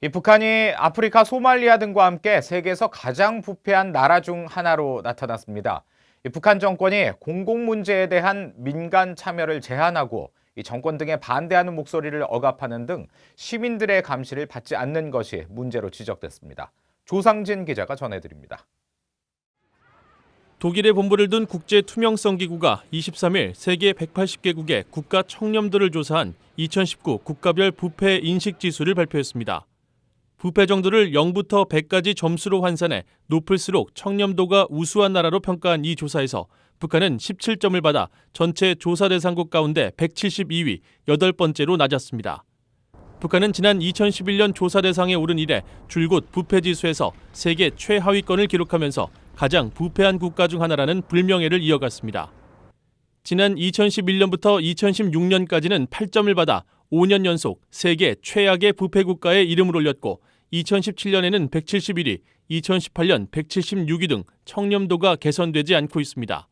이 북한이 아프리카 소말리아 등과 함께 세계에서 가장 부패한 나라 중 하나로 나타났습니다. 이 북한 정권이 공공 문제에 대한 민간 참여를 제한하고 이 정권 등에 반대하는 목소리를 억압하는 등 시민들의 감시를 받지 않는 것이 문제로 지적됐습니다. 조상진 기자가 전해드립니다. 독일에 본부를 둔 국제투명성기구가 23일 세계 180개국의 국가 청렴도를 조사한 2019 국가별 부패 인식지수를 발표했습니다. 부패 정도를 0부터 100까지 점수로 환산해 높을수록 청렴도가 우수한 나라로 평가한 이 조사에서 북한은 17점을 받아 전체 조사 대상국 가운데 172위, 8번째로 낮았습니다. 북한은 지난 2011년 조사 대상에 오른 이래 줄곧 부패 지수에서 세계 최하위권을 기록하면서 가장 부패한 국가 중 하나라는 불명예를 이어갔습니다. 지난 2011년부터 2016년까지는 8점을 받아 5년 연속 세계 최악의 부패 국가에 이름을 올렸고 2017년에는 171위, 2018년 176위 등 청렴도가 개선되지 않고 있습니다.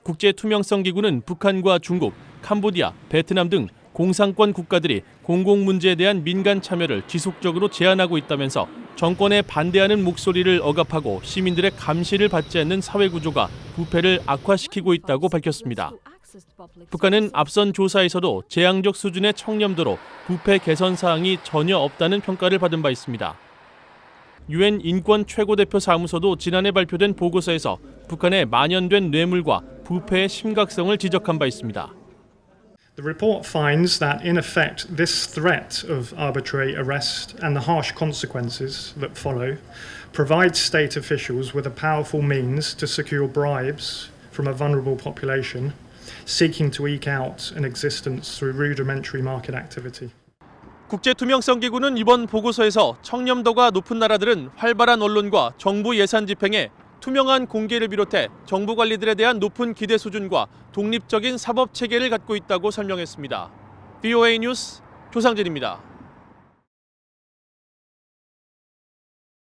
국제투명성기구는 북한과 중국, 캄보디아, 베트남 등 공산권 국가들이 공공 문제에 대한 민간 참여를 지속적으로 제한하고 있다면서 정권에 반대하는 목소리를 억압하고 시민들의 감시를 받지 않는 사회 구조가 부패를 악화시키고 있다고 밝혔습니다. 북한은 앞선 조사에서도 재앙적 수준의 청렴도로 부패 개선 사항이 전혀 없다는 평가를 받은 바 있습니다. 유엔 인권 최고대표 사무소도 지난해 발표된 보고서에서 북한의 만연된 뇌물과 부패의 심각성을 지적한 바 있습니다. The report finds that, in effect, this threat of arbitrary arrest and the harsh consequences that follow provides state officials with a powerful means to secure bribes from a vulnerable population seeking to eke out an existence through rudimentary market activity. 국제투명성기구는 이번 보고서에서 청렴도가 높은 나라들은 활발한 언론과 정부 예산 집행에 투명한 공개를 비롯해 정부 관리들에 대한 높은 기대 수준과 독립적인 사법 체계를 갖고 있다고 설명했습니다. VOA 뉴스 조상진입니다.